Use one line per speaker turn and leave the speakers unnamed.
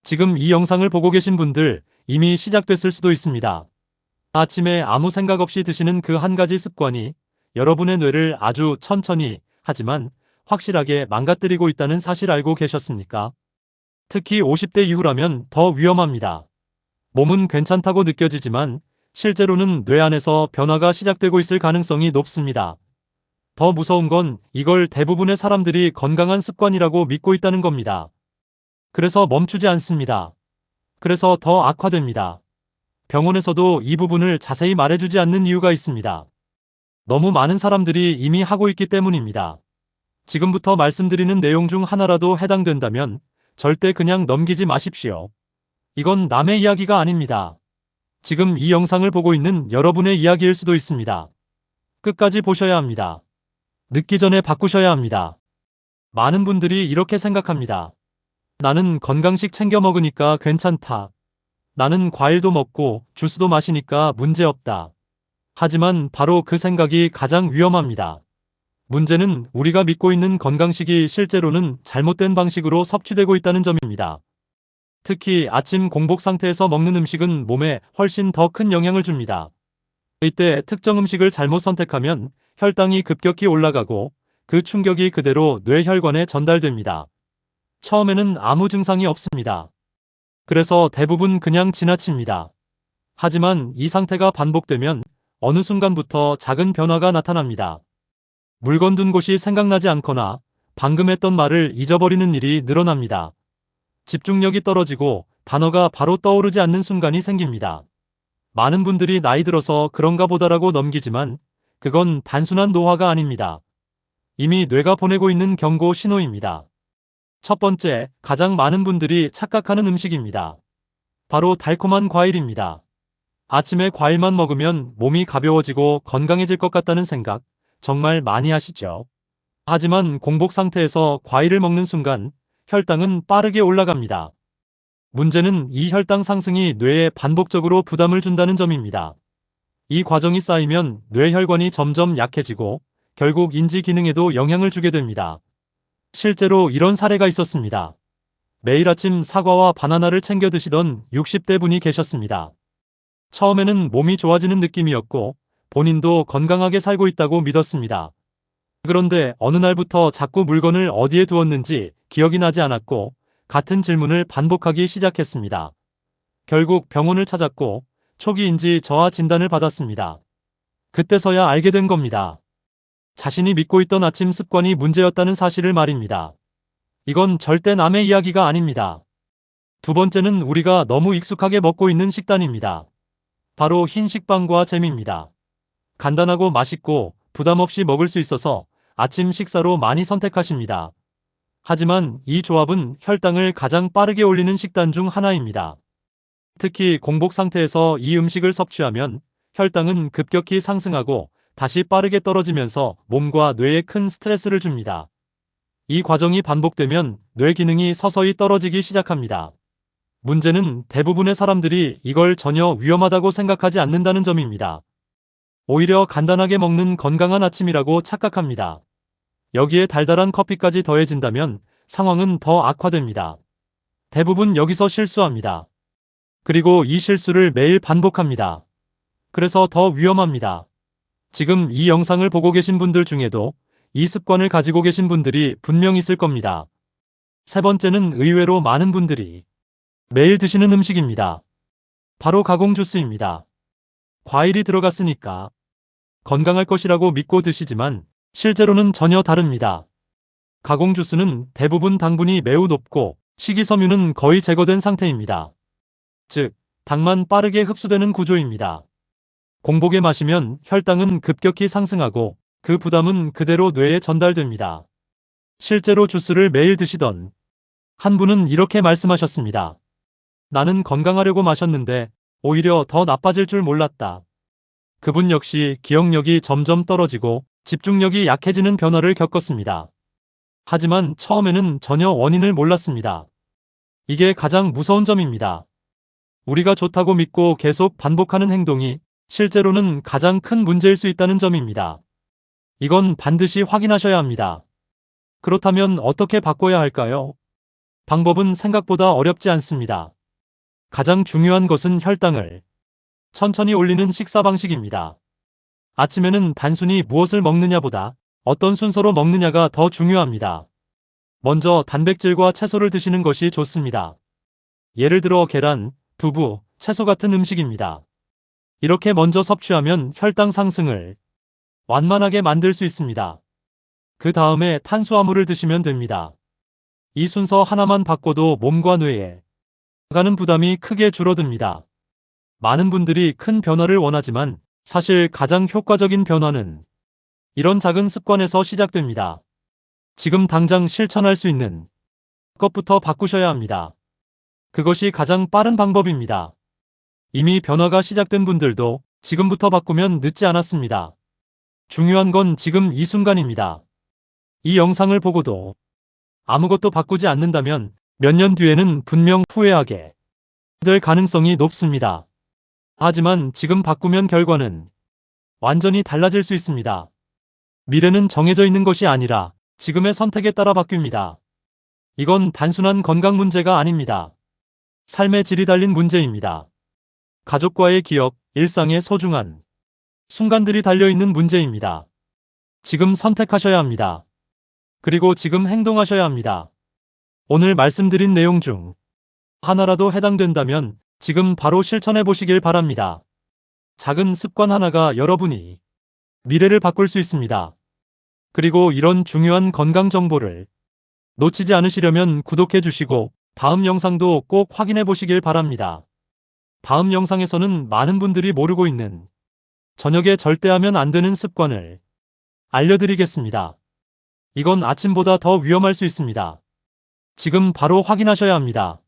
지금 이 영상을 보고 계신 분들 이미 시작됐을 수도 있습니다. 아침에 아무 생각 없이 드시는 그 한 가지 습관이 여러분의 뇌를 아주 천천히 하지만 확실하게 망가뜨리고 있다는 사실 알고 계셨습니까? 특히 50대 이후라면 더 위험합니다. 몸은 괜찮다고 느껴지지만 실제로는 뇌 안에서 변화가 시작되고 있을 가능성이 높습니다. 더 무서운 건 이걸 대부분의 사람들이 건강한 습관이라고 믿고 있다는 겁니다. 그래서 멈추지 않습니다. 그래서 더 악화됩니다. 병원에서도 이 부분을 자세히 말해주지 않는 이유가 있습니다. 너무 많은 사람들이 이미 하고 있기 때문입니다. 지금부터 말씀드리는 내용 중 하나라도 해당된다면 절대 그냥 넘기지 마십시오. 이건 남의 이야기가 아닙니다. 지금 이 영상을 보고 있는 여러분의 이야기일 수도 있습니다. 끝까지 보셔야 합니다. 늦기 전에 바꾸셔야 합니다. 많은 분들이 이렇게 생각합니다. 나는 건강식 챙겨 먹으니까 괜찮다. 나는 과일도 먹고 주스도 마시니까 문제없다. 하지만 바로 그 생각이 가장 위험합니다. 문제는 우리가 믿고 있는 건강식이 실제로는 잘못된 방식으로 섭취되고 있다는 점입니다. 특히 아침 공복 상태에서 먹는 음식은 몸에 훨씬 더 큰 영향을 줍니다. 이때 특정 음식을 잘못 선택하면 혈당이 급격히 올라가고 그 충격이 그대로 뇌혈관에 전달됩니다. 처음에는 아무 증상이 없습니다. 그래서 대부분 그냥 지나칩니다. 하지만 이 상태가 반복되면 어느 순간부터 작은 변화가 나타납니다. 물건 둔 곳이 생각나지 않거나 방금 했던 말을 잊어버리는 일이 늘어납니다. 집중력이 떨어지고 단어가 바로 떠오르지 않는 순간이 생깁니다. 많은 분들이 나이 들어서 그런가 보다라고 넘기지만 그건 단순한 노화가 아닙니다. 이미 뇌가 보내고 있는 경고 신호입니다. 첫 번째, 가장 많은 분들이 착각하는 음식입니다. 바로 달콤한 과일입니다. 아침에 과일만 먹으면 몸이 가벼워지고 건강해질 것 같다는 생각 정말 많이 하시죠? 하지만 공복 상태에서 과일을 먹는 순간 혈당은 빠르게 올라갑니다. 문제는 이 혈당 상승이 뇌에 반복적으로 부담을 준다는 점입니다. 이 과정이 쌓이면 뇌혈관이 점점 약해지고 결국 인지 기능에도 영향을 주게 됩니다. 실제로 이런 사례가 있었습니다. 매일 아침 사과와 바나나를 챙겨 드시던 60대 분이 계셨습니다. 처음에는 몸이 좋아지는 느낌이었고 본인도 건강하게 살고 있다고 믿었습니다. 그런데 어느 날부터 자꾸 물건을 어디에 두었는지 기억이 나지 않았고 같은 질문을 반복하기 시작했습니다. 결국 병원을 찾았고 초기 인지 저하 진단을 받았습니다. 그때서야 알게 된 겁니다. 자신이 믿고 있던 아침 습관이 문제였다는 사실을 말입니다. 이건 절대 남의 이야기가 아닙니다. 두 번째는 우리가 너무 익숙하게 먹고 있는 식단입니다. 바로 흰식빵과 잼입니다. 간단하고 맛있고 부담 없이 먹을 수 있어서 아침 식사로 많이 선택하십니다. 하지만 이 조합은 혈당을 가장 빠르게 올리는 식단 중 하나입니다. 특히 공복 상태에서 이 음식을 섭취하면 혈당은 급격히 상승하고 다시 빠르게 떨어지면서 몸과 뇌에 큰 스트레스를 줍니다. 이 과정이 반복되면 뇌 기능이 서서히 떨어지기 시작합니다. 문제는 대부분의 사람들이 이걸 전혀 위험하다고 생각하지 않는다는 점입니다. 오히려 간단하게 먹는 건강한 아침이라고 착각합니다. 여기에 달달한 커피까지 더해진다면 상황은 더 악화됩니다. 대부분 여기서 실수합니다. 그리고 이 실수를 매일 반복합니다. 그래서 더 위험합니다. 지금 이 영상을 보고 계신 분들 중에도 이 습관을 가지고 계신 분들이 분명 있을 겁니다. 세 번째는 의외로 많은 분들이 매일 드시는 음식입니다. 바로 가공 주스입니다. 과일이 들어갔으니까 건강할 것이라고 믿고 드시지만 실제로는 전혀 다릅니다. 가공 주스는 대부분 당분이 매우 높고 식이섬유는 거의 제거된 상태입니다. 즉, 당만 빠르게 흡수되는 구조입니다. 공복에 마시면 혈당은 급격히 상승하고 그 부담은 그대로 뇌에 전달됩니다. 실제로 주스를 매일 드시던 한 분은 이렇게 말씀하셨습니다. 나는 건강하려고 마셨는데 오히려 더 나빠질 줄 몰랐다. 그분 역시 기억력이 점점 떨어지고 집중력이 약해지는 변화를 겪었습니다. 하지만 처음에는 전혀 원인을 몰랐습니다. 이게 가장 무서운 점입니다. 우리가 좋다고 믿고 계속 반복하는 행동이 실제로는 가장 큰 문제일 수 있다는 점입니다. 이건 반드시 확인하셔야 합니다. 그렇다면 어떻게 바꿔야 할까요? 방법은 생각보다 어렵지 않습니다. 가장 중요한 것은 혈당을 천천히 올리는 식사 방식입니다. 아침에는 단순히 무엇을 먹느냐보다 어떤 순서로 먹느냐가 더 중요합니다. 먼저 단백질과 채소를 드시는 것이 좋습니다. 예를 들어 계란, 두부, 채소 같은 음식입니다. 이렇게 먼저 섭취하면 혈당 상승을 완만하게 만들 수 있습니다. 그 다음에 탄수화물을 드시면 됩니다. 이 순서 하나만 바꿔도 몸과 뇌에 가는 부담이 크게 줄어듭니다. 많은 분들이 큰 변화를 원하지만 사실 가장 효과적인 변화는 이런 작은 습관에서 시작됩니다. 지금 당장 실천할 수 있는 것부터 바꾸셔야 합니다. 그것이 가장 빠른 방법입니다. 이미 변화가 시작된 분들도 지금부터 바꾸면 늦지 않았습니다. 중요한 건 지금 이 순간입니다. 이 영상을 보고도 아무것도 바꾸지 않는다면 몇 년 뒤에는 분명 후회하게 될 가능성이 높습니다. 하지만 지금 바꾸면 결과는 완전히 달라질 수 있습니다. 미래는 정해져 있는 것이 아니라 지금의 선택에 따라 바뀝니다. 이건 단순한 건강 문제가 아닙니다. 삶의 질이 달린 문제입니다. 가족과의 기억, 일상의 소중한 순간들이 달려있는 문제입니다. 지금 선택하셔야 합니다. 그리고 지금 행동하셔야 합니다. 오늘 말씀드린 내용 중 하나라도 해당된다면 지금 바로 실천해 보시길 바랍니다. 작은 습관 하나가 여러분이 미래를 바꿀 수 있습니다. 그리고 이런 중요한 건강 정보를 놓치지 않으시려면 구독해 주시고 다음 영상도 꼭 확인해 보시길 바랍니다. 다음 영상에서는 많은 분들이 모르고 있는 저녁에 절대 하면 안 되는 습관을 알려드리겠습니다. 이건 아침보다 더 위험할 수 있습니다. 지금 바로 확인하셔야 합니다.